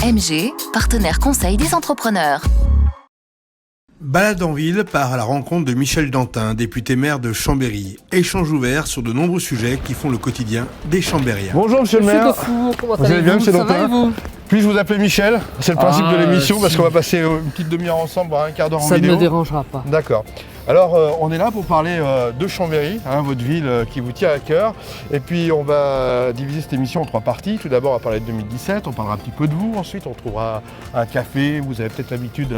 MG, partenaire conseil des entrepreneurs. Balade en ville part à la rencontre de Michel Dantin, député maire de Chambéry. Échange ouvert sur de nombreux sujets qui font le quotidien des Chambériens. Bonjour monsieur le maire. Defour, comment vous allez bien monsieur Ça va Dantin? et vous? Puis-je vous appeler Michel? C'est le principe de l'émission si. parce qu'on va passer une petite demi-heure ensemble, un quart d'heure en Ça vidéo. ne me dérangera pas. D'accord. Alors on est là pour parler de Chambéry, votre ville qui vous tient à cœur. Et puis on va diviser cette émission en trois parties. Tout d'abord on va parler de 2017, on parlera un petit peu de vous. Ensuite on trouvera un café, vous avez peut-être l'habitude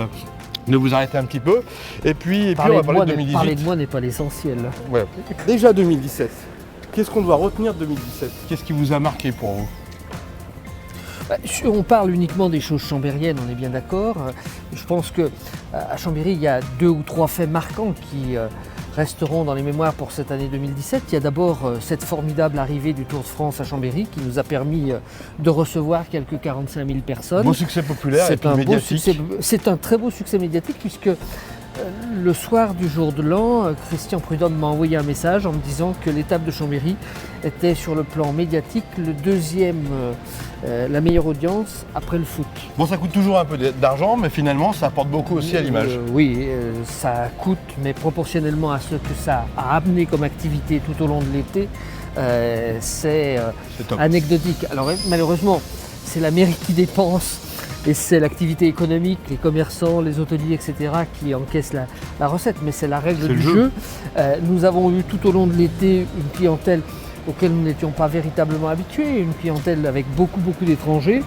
de vous arrêter un petit peu. Et puis on va parler de 2018. Parler de moi n'est pas l'essentiel. Ouais. Déjà 2017, qu'est-ce qu'on doit retenir de 2017? Qu'est-ce qui vous a marqué pour vous? On parle uniquement des choses chambériennes, on est bien d'accord. Je pense qu'à Chambéry, il y a 2 ou 3 faits marquants qui resteront dans les mémoires pour cette année 2017. Il y a d'abord cette formidable arrivée du Tour de France à Chambéry qui nous a permis de recevoir quelques 45 000 personnes. Beau succès populaire et puis médiatique. C'est un très beau succès médiatique puisque le soir du jour de l'an, Christian Prudhomme m'a envoyé un message en me disant que l'étape de Chambéry était sur le plan médiatique le deuxième, la meilleure audience après le foot. Bon, ça coûte toujours un peu d'argent, mais finalement ça apporte beaucoup aussi à l'image. Oui, ça coûte, mais proportionnellement à ce que ça a amené comme activité tout au long de l'été, c'est anecdotique. Alors malheureusement, c'est la mairie qui dépense. Et c'est l'activité économique, les commerçants, les hôteliers, etc. qui encaissent la recette, mais c'est la règle du jeu. Nous avons eu tout au long de l'été une clientèle auquel nous n'étions pas véritablement habitués, une clientèle avec beaucoup d'étrangers.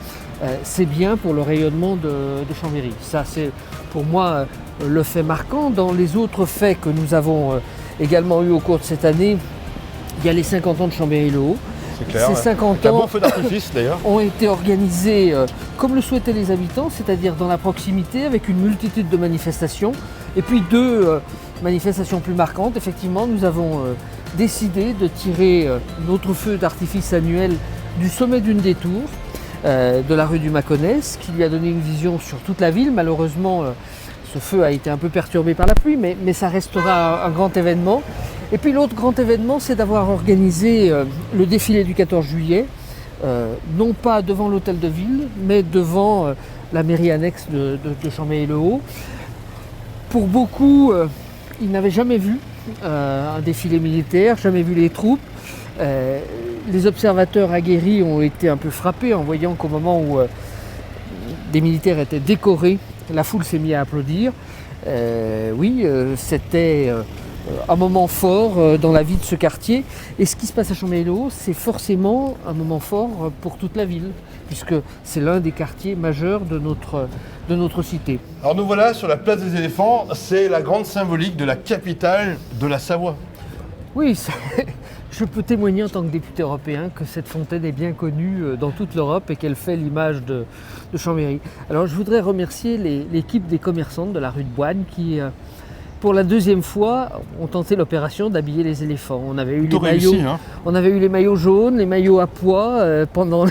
C'est bien pour le rayonnement de Chambéry. Ça, c'est pour moi le fait marquant. Dans les autres faits que nous avons également eu au cours de cette année, il y a les 50 ans de Chambéry-le-Haut. C'est clair. Ces 50 ans bon feu d'artifice d'ailleurs ont été organisés comme le souhaitaient les habitants, c'est-à-dire dans la proximité avec une multitude de manifestations. Et puis 2 manifestations plus marquantes. Effectivement, nous avons décidé de tirer notre feu d'artifice annuel du sommet d'une des tours de la rue du Mâconnais, qui lui a donné une vision sur toute la ville. Malheureusement, ce feu a été un peu perturbé par la pluie, mais ça restera un grand événement. Et puis l'autre grand événement, c'est d'avoir organisé le défilé du 14 juillet, non pas devant l'hôtel de ville, mais devant la mairie annexe de Chambéry-le-Haut. Pour beaucoup, ils n'avaient jamais vu un défilé militaire, jamais vu les troupes. Les observateurs aguerris ont été un peu frappés en voyant qu'au moment où des militaires étaient décorés, la foule s'est mise à applaudir. C'était un moment fort dans la vie de ce quartier. Et ce qui se passe à Chambéry-le-Haut, c'est forcément un moment fort pour toute la ville, puisque c'est l'un des quartiers majeurs de notre cité. Alors nous voilà sur la place des éléphants, c'est la grande symbolique de la capitale de la Savoie. Oui, je peux témoigner en tant que député européen que cette fontaine est bien connue dans toute l'Europe et qu'elle fait l'image de Chambéry. Alors je voudrais remercier l'équipe des commerçantes de la rue de Boine qui, pour la 2e fois, ont tenté l'opération d'habiller les éléphants. On avait eu on avait eu les maillots jaunes, les maillots à pois pendant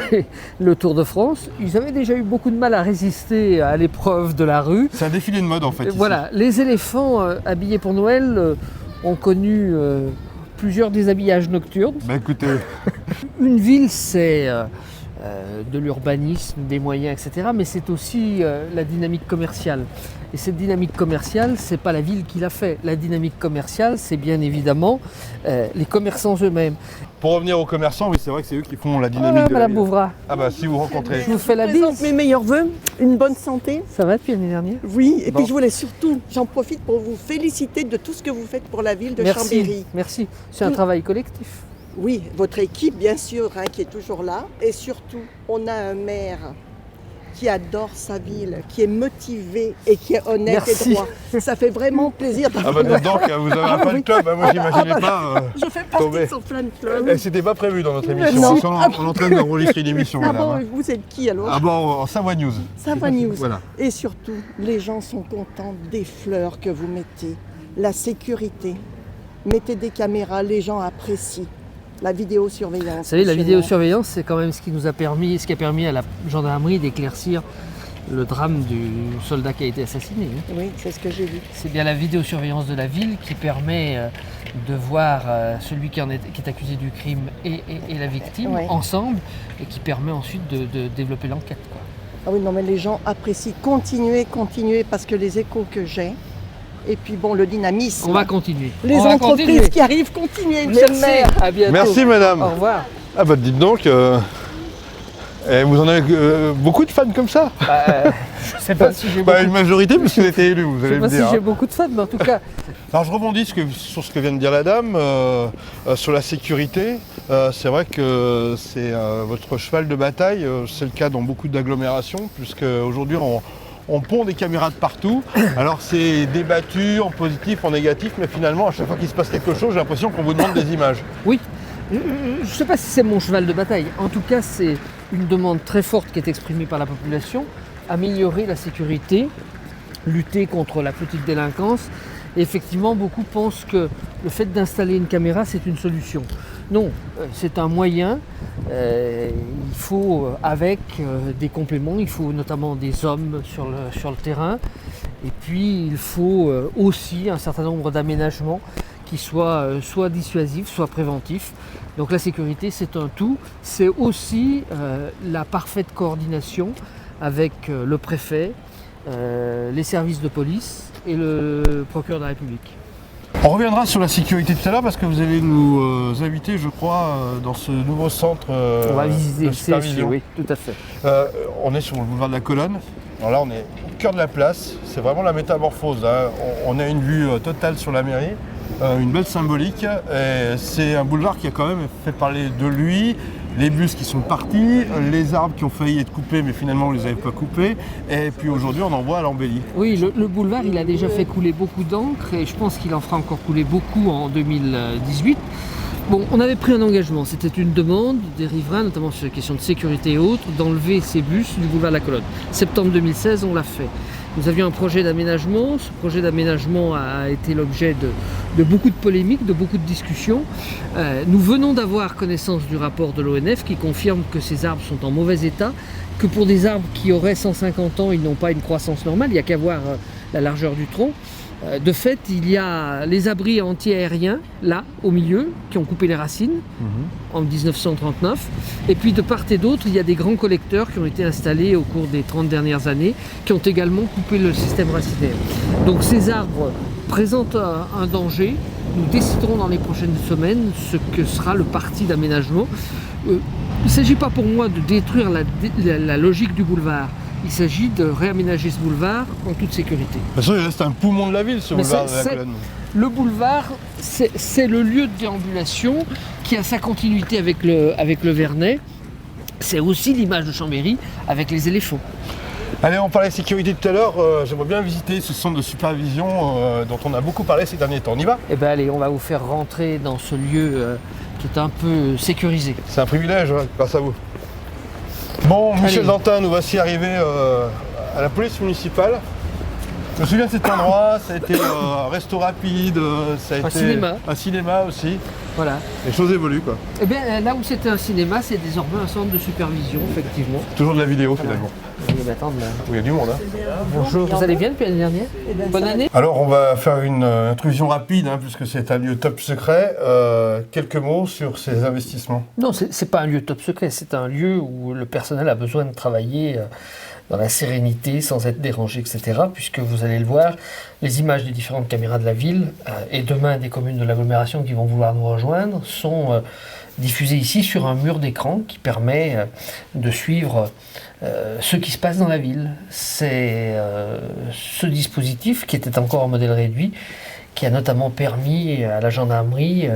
le Tour de France. Ils avaient déjà eu beaucoup de mal à résister à l'épreuve de la rue. C'est un défilé de mode en fait. Voilà, les éléphants habillés pour Noël ont connu plusieurs déshabillages nocturnes. Bah écoutez, une ville, c'est de l'urbanisme, des moyens, etc. Mais c'est aussi la dynamique commerciale. Et cette dynamique commerciale, c'est pas la ville qui l'a fait. La dynamique commerciale, c'est bien évidemment les commerçants eux-mêmes. Pour revenir aux commerçants, oui, c'est vrai que c'est eux qui font la dynamique de la Madame ville. Bouvra. Ah bah si vous rencontrez. Je vous fais la Je présente bise. mes meilleurs vœux, une bonne santé. Ça va depuis l'année dernière? Oui, et Bon. puis je voulais surtout, j'en profite pour vous féliciter de tout ce que vous faites pour la ville de Chambéry. Merci. C'est un travail collectif. Oui, votre équipe, bien sûr, qui est toujours là. Et surtout, on a un maire qui adore sa ville, qui est motivé et qui est honnête Merci. et droit. Ça fait vraiment plaisir. Ah bah donc vous avez un fan club, moi j'imaginais pas. Je fais partie tomber. de son fan club. Et c'était pas prévu dans notre émission. Non. On est en train d'enregistrer une émission, Ah madame. bon, vous êtes qui alors? Ah bon, en Savoie News. Savoie News. Voilà. Et surtout, les gens sont contents des fleurs que vous mettez, la sécurité. Mettez des caméras, les gens apprécient. La vidéosurveillance. Vous savez, la monsieur le vidéosurveillance, c'est quand même ce qui a permis à la gendarmerie d'éclaircir le drame du soldat qui a été assassiné. maire. Oui, c'est ce que j'ai vu. C'est bien la vidéosurveillance de la ville qui permet de voir celui qui est accusé du crime et la victime Ouais. ensemble et qui permet ensuite de développer l'enquête, quoi. Ah oui, non, mais les gens apprécient. Continuez, parce que les échos que j'ai, et puis bon, le dynamisme. On va continuer. Les On va entreprises continuer. qui arrivent, continuez, monsieur le Merci, maire. à bientôt. Merci madame. Au revoir. Ah bah dites donc, vous en avez beaucoup de fans comme ça? Je ne sais pas si j'ai Pas beaucoup, une majorité parce que vous êtes élu, vous je allez sais me pas si dire. j'ai beaucoup de fans, mais en tout cas, Alors je rebondis sur ce que vient de dire la dame, sur la sécurité. C'est vrai que c'est votre cheval de bataille, c'est le cas dans beaucoup d'agglomérations, puisque aujourd'hui on pond des caméras de partout. Alors c'est débattu en positif, en négatif, mais finalement à chaque fois qu'il se passe quelque chose, j'ai l'impression qu'on vous demande des images. oui. Je ne sais pas si c'est mon cheval de bataille. En tout cas, c'est une demande très forte qui est exprimée par la population. Améliorer la sécurité, lutter contre la petite délinquance. Et effectivement, beaucoup pensent que le fait d'installer une caméra, c'est une solution. Non, c'est un moyen. Il faut, avec des compléments, il faut notamment des hommes sur le terrain. Et puis, il faut aussi un certain nombre d'aménagements qui soient soit dissuasifs, soit préventifs. Donc la sécurité, c'est un tout. C'est aussi la parfaite coordination avec le préfet, les services de police et le procureur de la République. On reviendra sur la sécurité tout à l'heure parce que vous allez nous inviter, je crois, dans ce nouveau centre On va visiter de le CSU, supervision. oui, tout à fait. On est sur le boulevard de la Colonne. Alors là, on est au cœur de la place. C'est vraiment la métamorphose, hein. On a une vue totale sur la mairie, une belle symbolique. Et c'est un boulevard qui a quand même fait parler de lui. Les bus qui sont partis, les arbres qui ont failli être coupés, mais finalement on ne les avait pas coupés. Et puis aujourd'hui, on en voit à l'embellie. Oui, le boulevard, il a déjà fait couler beaucoup d'encre et je pense qu'il en fera encore couler beaucoup en 2018. Bon, on avait pris un engagement, c'était une demande des riverains, notamment sur les questions de sécurité et autres, d'enlever ces bus du boulevard de la Colonne. Septembre 2016, on l'a fait. Nous avions un projet d'aménagement. Ce projet d'aménagement a été l'objet de beaucoup de polémiques, de beaucoup de discussions. Nous venons d'avoir connaissance du rapport de l'ONF qui confirme que ces arbres sont en mauvais état, que pour des arbres qui auraient 150 ans, ils n'ont pas une croissance normale, il n'y a qu'à voir la largeur du tronc. De fait, il y a les abris anti-aériens, là, au milieu, qui ont coupé les racines en 1939. Et puis de part et d'autre, il y a des grands collecteurs qui ont été installés au cours des 30 dernières années, qui ont également coupé le système racinaire. Donc ces arbres présentent un danger. Nous déciderons dans les prochaines semaines ce que sera le parti d'aménagement. Il ne s'agit pas pour moi de détruire la logique du boulevard. Il s'agit de réaménager ce boulevard en toute sécurité. De toute façon, il reste un poumon de la ville, ce boulevard de la Colonne. Le boulevard, c'est le lieu de déambulation qui a sa continuité avec le Vernet. C'est aussi l'image de Chambéry avec les éléphants. Allez, on parlait de sécurité tout à l'heure. J'aimerais bien visiter ce centre de supervision dont on a beaucoup parlé ces derniers temps. On y va? Eh bien allez, on va vous faire rentrer dans ce lieu qui est un peu sécurisé. C'est un privilège, hein, grâce à vous. Bon, Michel Allez. Dantin, nous voici arrivés à la police municipale. Je me souviens de cet endroit, ça a été un resto rapide, ça a été cinéma. un cinéma aussi. Voilà. Les choses évoluent, quoi. Eh bien là où c'était un cinéma, c'est désormais un centre de supervision, effectivement. Toujours de la vidéo, finalement. Oui, mais attends, là. Il y a du monde, hein. Bonjour, vous allez bien depuis l'année dernière? Bonne année. Alors, on va faire une intrusion rapide, hein, puisque c'est un lieu top secret. Quelques mots sur ces investissements. Non, c'est pas un lieu top secret, c'est un lieu où le personnel a besoin de travailler dans la sérénité, sans être dérangé, etc. Puisque vous allez le voir, les images des différentes caméras de la ville et demain des communes de l'agglomération qui vont vouloir nous rejoindre sont diffusées ici sur un mur d'écran qui permet de suivre ce qui se passe dans la ville. C'est ce dispositif qui était encore en modèle réduit qui a notamment permis à la gendarmerie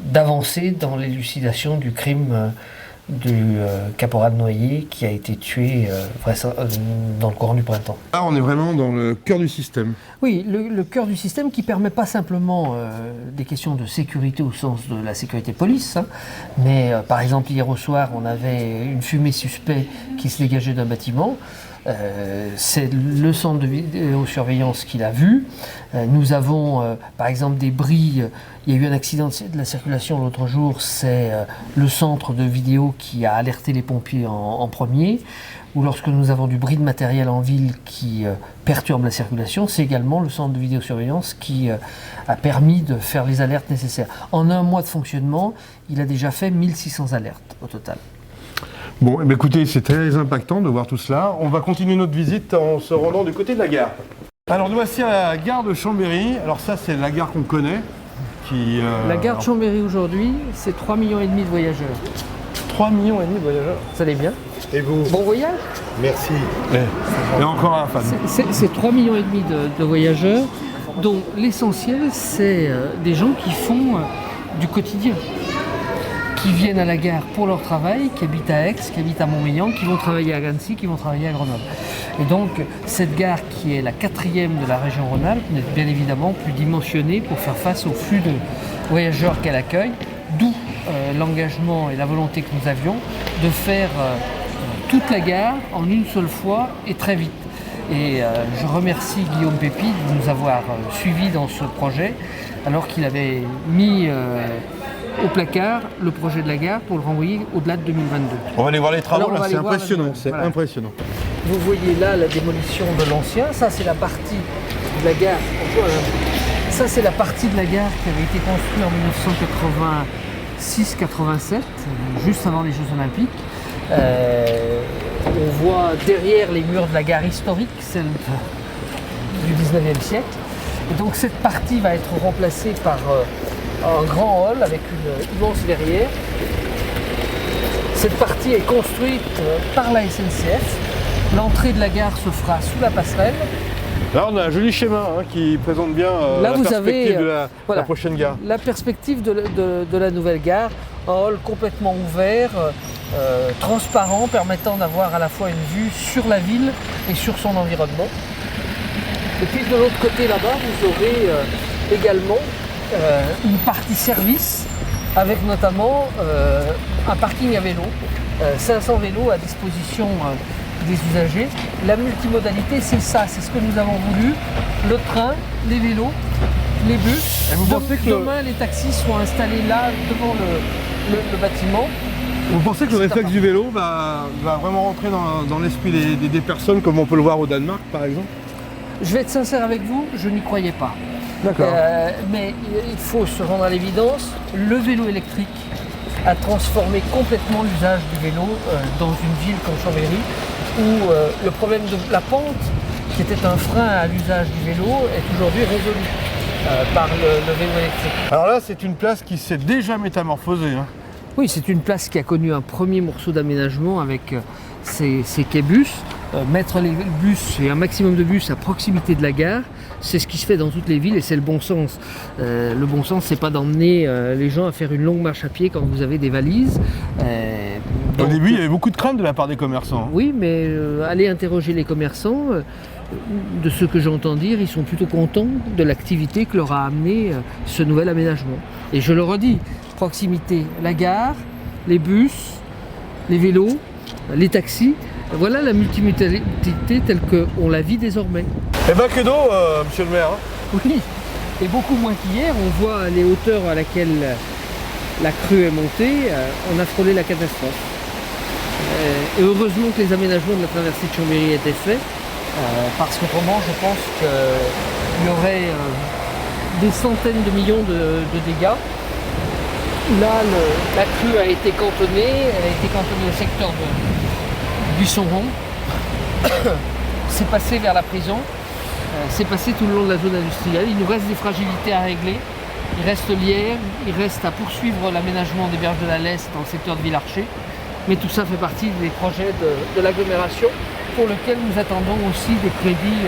d'avancer dans l'élucidation du crime du caporal Noyer qui a été tué dans le courant du printemps. Là, on est vraiment dans le cœur du système. Oui, le cœur du système qui ne permet pas simplement des questions de sécurité au sens de la sécurité police, hein, mais par exemple hier au soir, on avait une fumée suspecte qui se dégageait d'un bâtiment. C'est le centre de vidéosurveillance qui l'a vu. Nous avons par exemple des bris. Il y a eu un accident de la circulation l'autre jour. C'est le centre de vidéo qui a alerté les pompiers en premier. Ou lorsque nous avons du bris de matériel en ville qui perturbe la circulation, c'est également le centre de vidéosurveillance qui a permis de faire les alertes nécessaires. En un mois de fonctionnement, il a déjà fait 1600 alertes au total. Bon, eh bien, écoutez, c'est très impactant de voir tout cela. On va continuer notre visite en se rendant du côté de la gare. Alors nous voici à la gare de Chambéry. Alors ça, c'est la gare qu'on connaît. La gare de Chambéry aujourd'hui, c'est 3,5 millions de voyageurs. 3,5 millions de voyageurs. Ça allait bien? Et vous? Bon voyage? Merci. Et encore un fan. C'est 3,5 millions de voyageurs, dont l'essentiel, c'est des gens qui font du quotidien, qui viennent à la gare pour leur travail, qui habitent à Aix, qui habitent à Montmélian, qui vont travailler à Annecy, qui vont travailler à Grenoble. Et donc, cette gare qui est la 4e de la région Rhône-Alpes n'est bien évidemment plus dimensionnée pour faire face au flux de voyageurs qu'elle accueille, d'où l'engagement et la volonté que nous avions de faire toute la gare en une seule fois et très vite. Et je remercie Guillaume Pépi de nous avoir suivis dans ce projet, alors qu'il avait mis au placard le projet de la gare pour le renvoyer au-delà de 2022. On va aller voir les travaux, Alors, là, c'est impressionnant, c'est voilà. impressionnant. Vous voyez là la démolition de l'ancien, ça c'est la partie de la gare. Ça c'est la partie de la gare qui avait été construite en 1986-87, juste avant les Jeux Olympiques. On voit derrière les murs de la gare historique, celle du 19e siècle. Et donc cette partie va être remplacée par un grand hall avec une immense verrière. Cette partie est construite par la SNCF. L'entrée de la gare se fera sous la passerelle. Là, on a un joli schéma qui présente bien Là, la vous perspective avez, de la prochaine gare. La perspective de la nouvelle gare, un hall complètement ouvert, transparent, permettant d'avoir à la fois une vue sur la ville et sur son environnement. Et puis de l'autre côté là-bas, vous aurez également une partie service, avec notamment un parking à vélo, 500 vélos à disposition des usagers. La multimodalité, c'est ça, c'est ce que nous avons voulu. Le train, les vélos, les bus. Et vous pensez que demain, les taxis seront installés là, devant le bâtiment. Vous pensez que le réflexe du vélo va vraiment rentrer dans l'esprit des personnes, comme on peut le voir au Danemark, par exemple? Je vais être sincère avec vous, je n'y croyais pas. D'accord. Mais il faut se rendre à l'évidence, le vélo électrique a transformé complètement l'usage du vélo dans une ville comme Chambéry, où le problème de la pente, qui était un frein à l'usage du vélo, est aujourd'hui résolu par le vélo électrique. Alors là, c'est une place qui s'est déjà métamorphosée. Hein. Oui, c'est une place qui a connu un premier morceau d'aménagement avec ces quais bus. Mettre les bus et un maximum de bus à proximité de la gare, c'est ce qui se fait dans toutes les villes et c'est le bon sens. Le bon sens, c'est pas d'emmener les gens à faire une longue marche à pied quand vous avez des valises. Au début, il y avait beaucoup de craintes de la part des commerçants. Oui, mais allez interroger les commerçants. De ce que j'entends dire, ils sont plutôt contents de l'activité que leur a amené ce nouvel aménagement. Et je le redis, proximité, la gare, les bus, les vélos, les taxis. Voilà la multimodalité telle qu'on la vit désormais. Eh ben que d'eau, monsieur le maire. Hein. Oui, et beaucoup moins qu'hier. On voit les hauteurs à laquelle la crue est montée. On a frôlé la catastrophe. Et heureusement que les aménagements de la traversée de Chambéry étaient faits, parce qu'autrement, je pense qu'il y aurait des centaines de millions de dégâts. Là, la crue a été cantonnée. Elle a été cantonnée au secteur de Buisson-Rond, c'est passé vers la prison, c'est passé tout le long de la zone industrielle. Il nous reste des fragilités à régler, il reste l'Yerres, il reste à poursuivre l'aménagement des berges de la Lesse dans le secteur de Villarcher, mais tout ça fait partie des projets de l'agglomération pour lesquels nous attendons aussi des crédits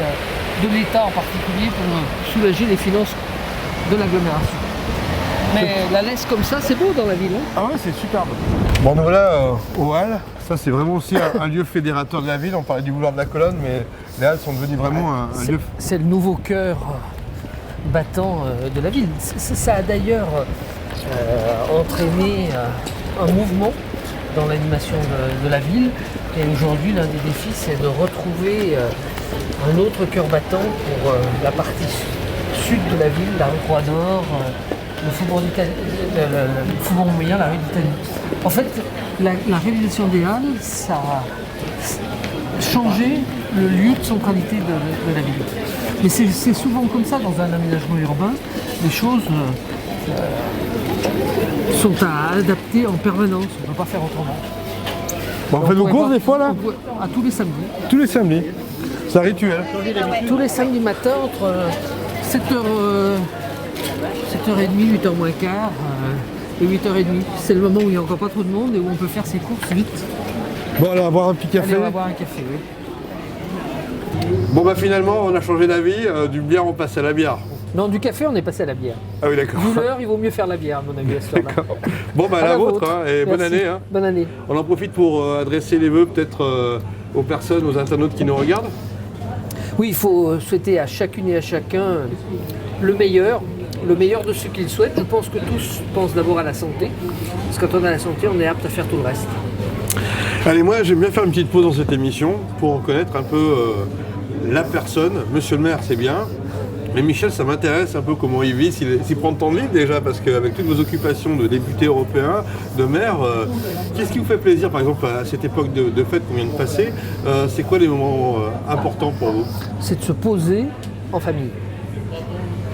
de l'État en particulier pour soulager les finances de l'agglomération. Mais la Lesse comme ça, c'est beau dans la ville. Hein. Ah ouais, c'est superbe. Bon, nous voilà aux Halles. Ça, c'est vraiment aussi un lieu fédérateur de la ville. On parlait du boulevard de la Colonne, mais les Halles sont devenues vraiment un lieu... C'est le nouveau cœur battant de la ville. Ça a d'ailleurs entraîné un mouvement dans l'animation de la ville. Et aujourd'hui, l'un des défis, c'est de retrouver un autre cœur battant pour la partie sud de la ville, la rue Croix-d'Or, le Faubourg Montmélian, la rue d'Italie. En fait, la réalisation des Halles, ça a changé le lieu de centralité de la ville. Mais c'est souvent comme ça dans un aménagement urbain, les choses sont à adapter en permanence, on ne peut pas faire autrement. Bon, on fait nos courses des fois là? À tous les samedis. Tous les samedis. C'est un rituel. Tous les samedis matins entre 7h30, 8h moins quart et 8h30. C'est le moment où il n'y a encore pas trop de monde et où on peut faire ses courses vite. Bon, alors, on va boire un petit café. Allez, on va boire un café, oui. Bon, bah finalement, on a changé d'avis. Du bière, on passe à la bière. Non, du café, on est passé à la bière. Ah oui, d'accord. Vu l'heure, il vaut mieux faire la bière, à mon avis, à ce heure-là. Bon, bah, À la vôtre, hein, et bonne Merci. année. Hein. Bonne année. On en profite pour adresser les vœux peut-être aux personnes, aux internautes qui nous regardent. Oui, il faut souhaiter à chacune et à chacun le meilleur de ce qu'ils souhaitent. Je pense que tous pensent d'abord à la santé, parce que quand on a la santé, on est apte à faire tout le reste. Allez, moi, j'aime bien faire une petite pause dans cette émission pour connaître un peu la personne. Monsieur le maire, c'est bien. Mais Michel, ça m'intéresse un peu comment il vit, s'il prend le temps de vivre déjà, parce qu'avec toutes vos occupations de député européen, de maire, qu'est-ce qui vous fait plaisir, par exemple, à cette époque de fête qu'on vient de passer? C'est quoi les moments importants pour vous? C'est de se poser en famille.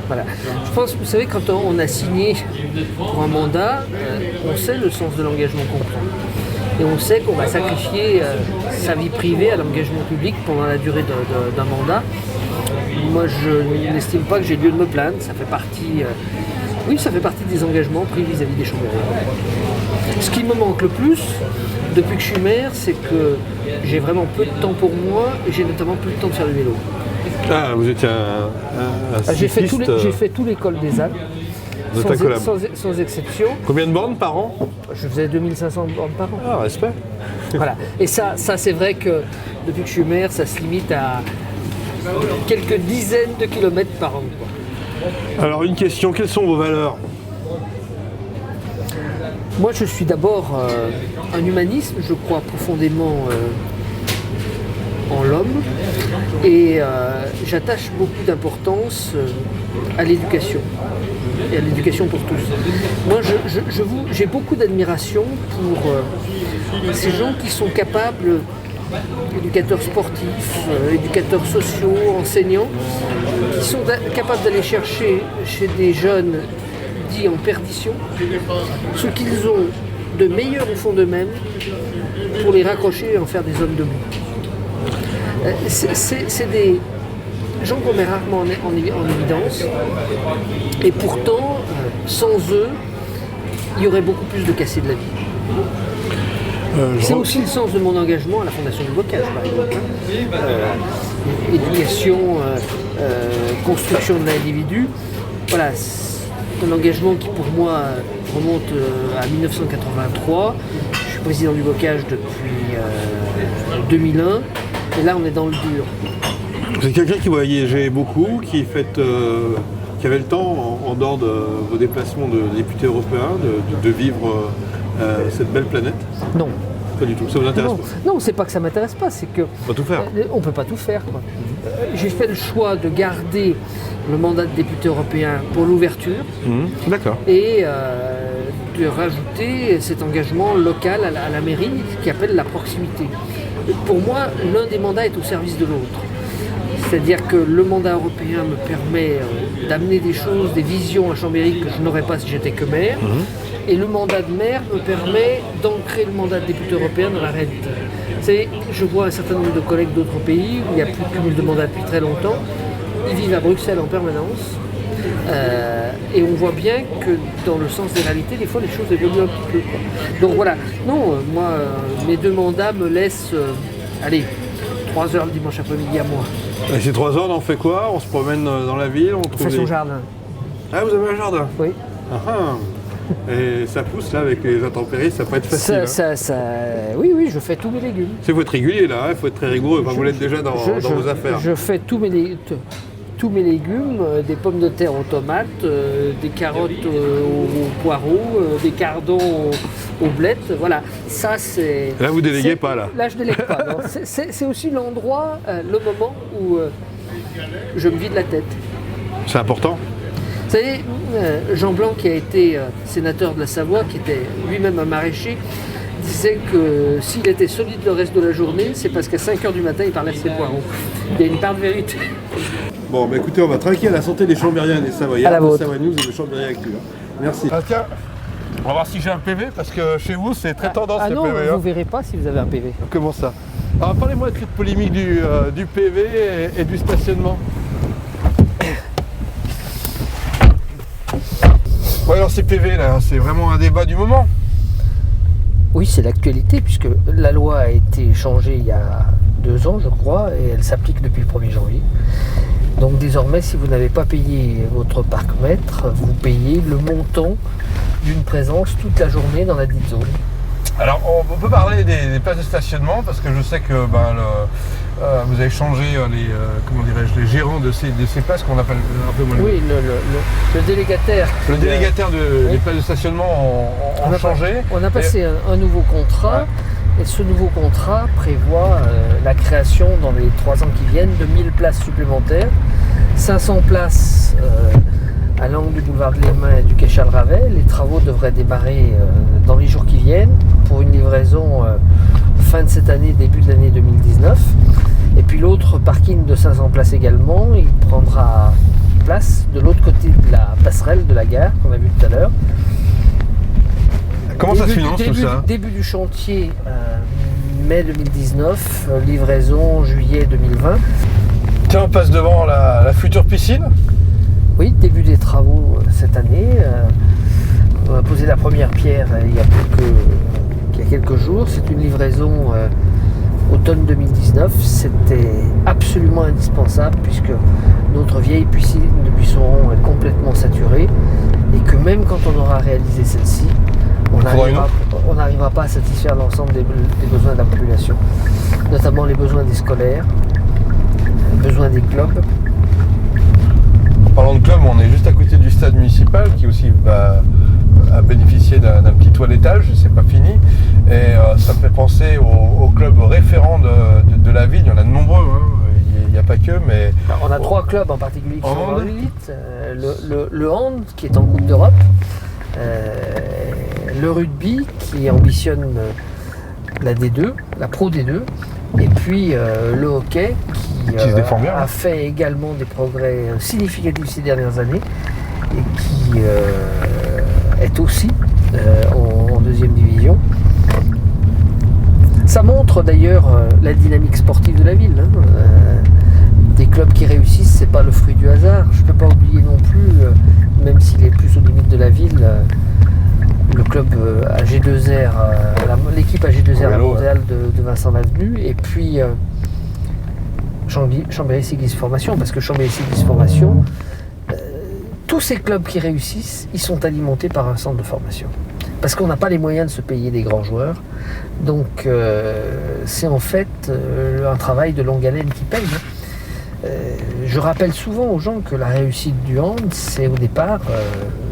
Voilà. Je pense, vous savez, quand on a signé pour un mandat, on sait le sens de l'engagement qu'on prend. Et on sait qu'on va sacrifier sa vie privée à l'engagement public pendant la durée d'un mandat. Moi, je n'estime pas que j'ai lieu de me plaindre. Ça fait partie, ça fait partie des engagements pris vis-à-vis des Chambériens. Ce qui me manque le plus, depuis que je suis maire, c'est que j'ai vraiment peu de temps pour moi et j'ai notamment peu de temps de faire du vélo. Ah, vous étiez un J'ai fait, cycliste, fait tout l'école des Alpes, vous êtes incollable. sans exception. Combien de bornes par an? Je faisais 2500 bornes par an. Ah, respect. Voilà. Et ça c'est vrai que depuis que je suis maire, ça se limite à quelques dizaines de kilomètres par an, quoi. Alors, une question, quelles sont vos valeurs? Moi, je suis d'abord un humaniste. Je crois profondément en l'homme et j'attache beaucoup d'importance à l'éducation et à l'éducation pour tous. Moi, j'ai beaucoup d'admiration pour ces gens qui sont capables, éducateurs sportifs, éducateurs sociaux, enseignants, qui sont capables d'aller chercher chez des jeunes dits en perdition ce qu'ils ont de meilleur au fond d'eux-mêmes pour les raccrocher et en faire des hommes debout. C'est des gens qu'on met rarement en évidence et pourtant, sans eux, il y aurait beaucoup plus de cassés de la vie. C'est aussi le sens de mon engagement à la Fondation du Bocage, par exemple. Éducation, construction de l'individu. Voilà, c'est un engagement qui pour moi remonte à 1983. Je suis président du Bocage depuis 2001 et là on est dans le dur. C'est quelqu'un qui voyageait beaucoup, qui avait le temps, en dehors de vos déplacements de député européen, de vivre cette belle planète? Non. Pas du tout, ça vous intéresse pas? Non, c'est pas que ça m'intéresse pas, c'est que On va tout faire. on peut pas tout faire, quoi. J'ai fait le choix de garder le mandat de député européen pour l'ouverture D'accord. et de rajouter cet engagement local à la mairie qui appelle la proximité. Pour moi, l'un des mandats est au service de l'autre. C'est-à-dire que le mandat européen me permet d'amener des choses, des visions à Chambéry que je n'aurais pas si j'étais que maire. Et le mandat de maire me permet d'ancrer le mandat de député européen dans la réalité. Vous savez, je vois un certain nombre de collègues d'autres pays où il n'y a plus de cumul de mandat depuis très longtemps. Ils vivent à Bruxelles en permanence. Et on voit bien que dans le sens des réalités, des fois les choses évoluent un petit peu, quoi. Donc voilà, non, moi, mes deux mandats me laissent, 3 heures le dimanche après-midi à moi. Et ces 3 heures, on en fait quoi? On se promène dans la ville, on On trouve fait son jardin. Ah, vous avez un jardin? Oui. Et ça pousse là avec les intempéries, ça peut être facile. Oui, je fais tous mes légumes. Il faut être régulier là, il faut être très rigoureux. Enfin, vous l'êtes déjà dans vos affaires. Je fais tous mes légumes, des pommes de terre aux tomates, des carottes aux poireaux, des cardons aux blettes. Voilà, ça c'est... Là, vous déléguez pas là? Là, je délègue pas. Non. C'est aussi l'endroit, le moment où je me vide la tête. C'est important. Vous savez, Jean Blanc, qui a été sénateur de la Savoie, qui était lui-même un maraîcher, disait que s'il était solide le reste de la journée, c'est parce qu'à 5h du matin, il parlait de ses poireaux. Il y a une part de vérité. Bon, bah écoutez, on va trinquer à la santé des Chambériens et des Savoyards. À la vôtre. Savoie News et de Chambéry Actu. Merci. Ah tiens, va voir si j'ai un PV, parce que chez vous, c'est très tendance les non, PV. vous ne verrez pas si vous avez un PV. Comment ça? Alors parlez-moi de cette polémique du PV et du stationnement. Ouais, alors ces PV là, c'est vraiment un débat du moment. Oui, c'est l'actualité puisque la loi a été changée il y a 2 ans, je crois, et elle s'applique depuis le 1er janvier. Donc désormais, si vous n'avez pas payé votre parc-mètre, vous payez le montant d'une présence toute la journée dans la dite zone. Alors on peut parler des places de stationnement parce que je sais que vous avez changé les gérants de ces places qu'on appelle un peu moins. Oui, le délégataire. Le délégataire des places de stationnement ont changé. On a passé un nouveau contrat. Ouais. Et ce nouveau contrat prévoit la création dans les 3 ans qui viennent de 1000 places supplémentaires, 500 places à l'angle du boulevard de l'Esmin et du quai Charles Ravet. Les travaux devraient démarrer dans les jours qui viennent pour une livraison fin de cette année, début de l'année 2019. Et puis l'autre parking de 500 places également, il prendra place de l'autre côté de la passerelle de la gare qu'on a vu tout à l'heure. Comment ça se finance tout ça? Début du chantier mai 2019, livraison juillet 2020. Tiens, on passe devant la future piscine. Oui, début des travaux cette année. On a posé la première pierre il y a quelques jours. C'est une livraison automne 2019. C'était absolument indispensable puisque notre vieille piscine de Buisson est complètement saturée et que même quand on aura réalisé celle-ci, on n'arrivera pas à satisfaire l'ensemble des besoins de la population, notamment les besoins des scolaires, les besoins des clubs. En parlant de club, on est juste à côté du stade municipal qui aussi va bénéficier d'un petit toilettage, c'est pas fini. Et ça me fait penser aux clubs référents de la ville, il y en a de nombreux, il n'y a pas que, mais... Alors, on a 3 clubs en particulier qui sont dans l'élite. Le hand qui est en Coupe d'Europe, le rugby qui ambitionne la D2, la Pro D2, et puis le hockey qui a fait également des progrès significatifs ces dernières années et qui est aussi en 2e division. Ça montre d'ailleurs la dynamique sportive de la ville. Des clubs qui réussissent, c'est pas le fruit du hasard. Je ne peux pas oublier non plus, même s'il est plus aux limites de la ville, le club AG2R, l'équipe AG2R la mondiale de Vincent Lavenu, et puis Chambéry Cycliste Formation, parce que Chambéry Cycliste Formation, tous ces clubs qui réussissent, ils sont alimentés par un centre de formation. Parce qu'on n'a pas les moyens de se payer des grands joueurs. Donc c'est en fait un travail de longue haleine qui paye. Je rappelle souvent aux gens que la réussite du hand, c'est au départ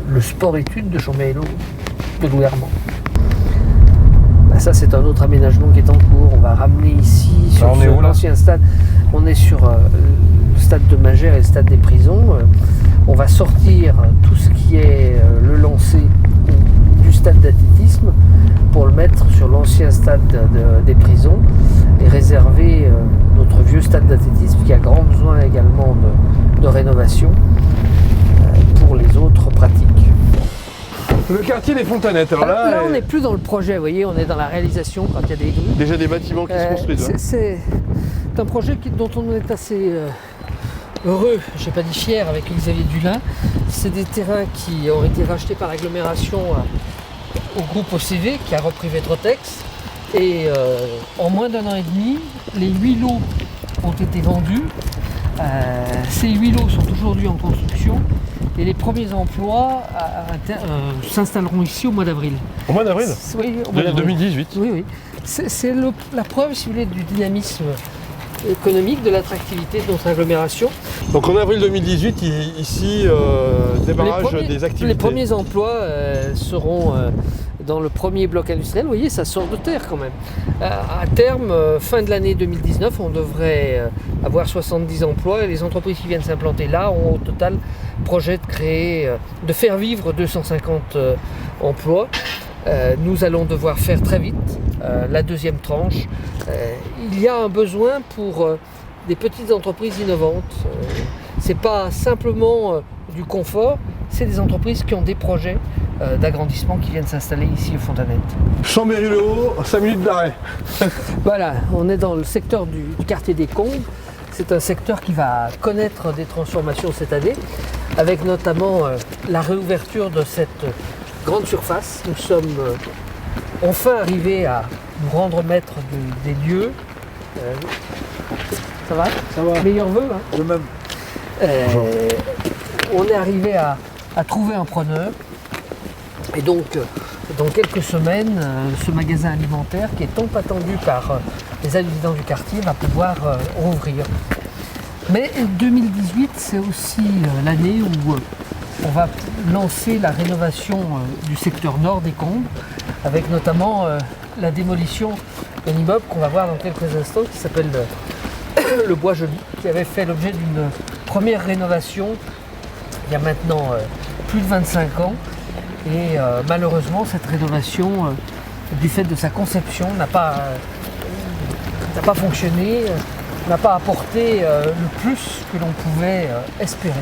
le sport-études de Chambéry de Louermont. Ça, c'est un autre aménagement qui est en cours. On va ramener ici sur l'ancien stade. On est sur le stade de Magère et le stade des prisons. On va sortir tout ce qui est le lancer du stade d'athlétisme pour le mettre sur l'ancien stade des prisons et réserver notre vieux stade d'athlétisme qui a grand besoin également de rénovation pour les autres pratiques. Le quartier des Fontanettes. Alors là, on n'est plus dans le projet, vous voyez, on est dans la réalisation quand il y a des grues. Déjà des bâtiments qui se construisent. C'est un projet dont on est assez heureux, je n'ai pas dit fier, avec Xavier Dulin. C'est des terrains qui ont été rachetés par l'agglomération au groupe OCV qui a repris Vetrotex. Et en moins d'1 an et demi, les 8 lots ont été vendus. Ces 8 lots sont aujourd'hui en construction. Et les premiers emplois s'installeront ici au mois d'avril. Au mois d'avril? Oui, au mois d'avril. 2018. Oui. C'est la preuve, si vous voulez, du dynamisme économique, de l'attractivité de notre agglomération. Donc en avril 2018, ici, démarrage des activités. Les premiers emplois seront dans le premier bloc industriel. Vous voyez, ça sort de terre quand même. À terme, fin de l'année 2019, on devrait avoir 70 emplois et les entreprises qui viennent s'implanter là ont au total projet de faire vivre 250 emplois. Nous allons devoir faire très vite la deuxième tranche. Il y a un besoin pour des petites entreprises innovantes. C'est pas simplement du confort, c'est des entreprises qui ont des projets d'agrandissement qui viennent s'installer ici à Fontanettes. Chambéry-le-Haut, 5 minutes d'arrêt. Voilà, on est dans le secteur du quartier des Combes. C'est un secteur qui va connaître des transformations cette année, avec notamment la réouverture de cette grande surface. Nous sommes enfin arrivés à nous rendre maître des lieux. Ça va ? Ça va, Meilleurs vœux, hein ? de même. On est arrivé à trouver un preneur. Et donc, dans quelques semaines, ce magasin alimentaire, qui est tant attendu par les habitants du quartier, va pouvoir rouvrir. Mais 2018, c'est aussi l'année où on va lancer la rénovation du secteur nord des Combes, avec notamment la démolition d'un immeuble qu'on va voir dans quelques instants, qui s'appelle le Bois Joli, qui avait fait l'objet d'une première rénovation il y a maintenant plus de 25 ans. Et malheureusement, cette rénovation, du fait de sa conception, n'a pas fonctionné, n'a pas apporté le plus que l'on pouvait espérer.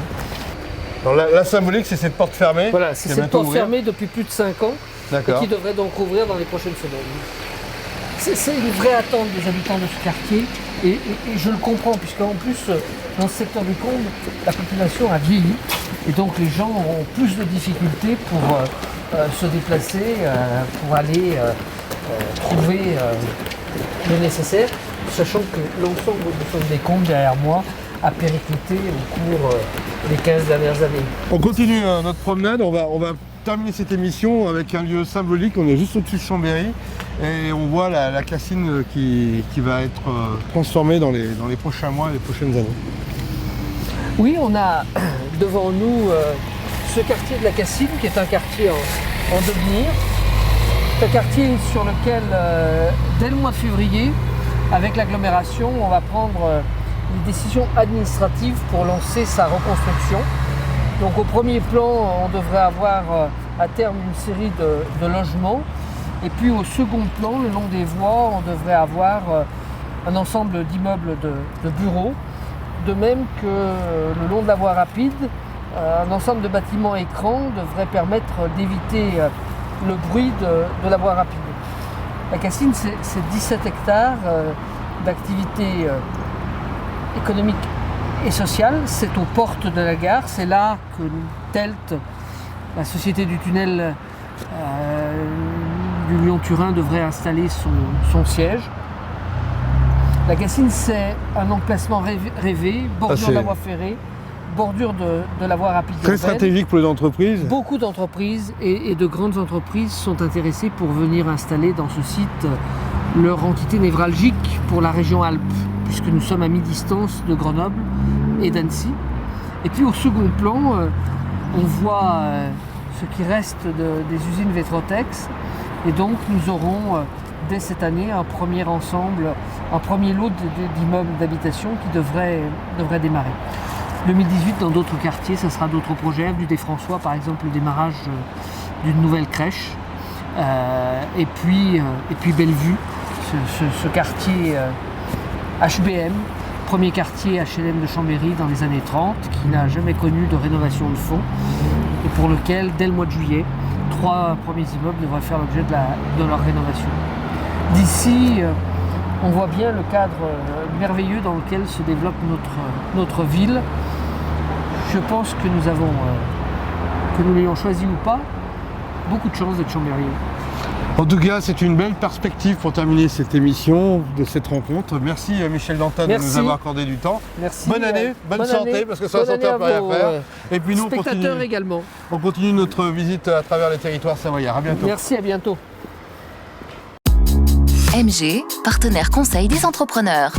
Alors la symbolique, c'est cette porte fermée. Voilà, c'est cette porte fermée depuis plus de 5 ans et qui devrait donc rouvrir dans les prochaines semaines. C'est une vraie attente des habitants de ce quartier et je le comprends, puisqu'en plus, dans ce secteur des Combes, la population a vieilli. Et donc les gens ont plus de difficultés pour se déplacer, pour aller trouver le nécessaire, sachant que l'ensemble du centre des Combes derrière moi a périclité au cours des 15 dernières années. On continue notre promenade, on va terminer cette émission avec un lieu symbolique. On est juste au-dessus de Chambéry et on voit la Cassine qui va être transformée dans les prochains mois et les prochaines années. Oui, on a devant nous ce quartier de la Cassine, qui est un quartier en devenir. C'est un quartier sur lequel, dès le mois de février, avec l'agglomération, on va prendre des décisions administratives pour lancer sa reconstruction. Donc au premier plan, on devrait avoir à terme une série de logements. Et puis au second plan, le long des voies, on devrait avoir un ensemble d'immeubles de bureaux. De même que le long de la voie rapide, un ensemble de bâtiments écrans devrait permettre d'éviter le bruit de la voie rapide. La Cassine, c'est 17 hectares d'activité économique et sociale. C'est aux portes de la gare. C'est là que Telt, la société du tunnel du Lyon-Turin, devrait installer son siège. La Cassine, c'est un emplacement rêvé, bordure de la voie ferrée, bordure de la voie rapide. Très stratégique pour les entreprises. Beaucoup d'entreprises et de grandes entreprises sont intéressées pour venir installer dans ce site leur entité névralgique pour la région Alpes, puisque nous sommes à mi-distance de Grenoble et d'Annecy. Et puis au second plan, on voit ce qui reste des usines Vetrotex. Et donc nous aurons dès cette année un premier lot d'immeubles d'habitation qui devrait démarrer. 2018, dans d'autres quartiers, ça sera d'autres projets. Avenue des François, par exemple, le démarrage d'une nouvelle crèche. Et puis Bellevue, ce quartier HBM, premier quartier HLM de Chambéry dans les années 30, qui n'a jamais connu de rénovation de fond, et pour lequel, dès le mois de juillet, 3 premiers immeubles devraient faire l'objet de leur rénovation. D'ici, on voit bien le cadre merveilleux dans lequel se développe notre ville. Je pense que nous avons, que nous l'ayons choisi ou pas, beaucoup de chance d'être chambériens. En tout cas, c'est une belle perspective pour terminer cette émission, de cette rencontre. Merci Michel Dantin de nous avoir accordé du temps. Merci. Bonne année, bonne santé, parce que ça va santé on peut rien faire. Et puis nous, spectateurs également. On continue notre visite à travers les territoires savoyards. À bientôt. Merci, à bientôt. MG, partenaire conseil des entrepreneurs.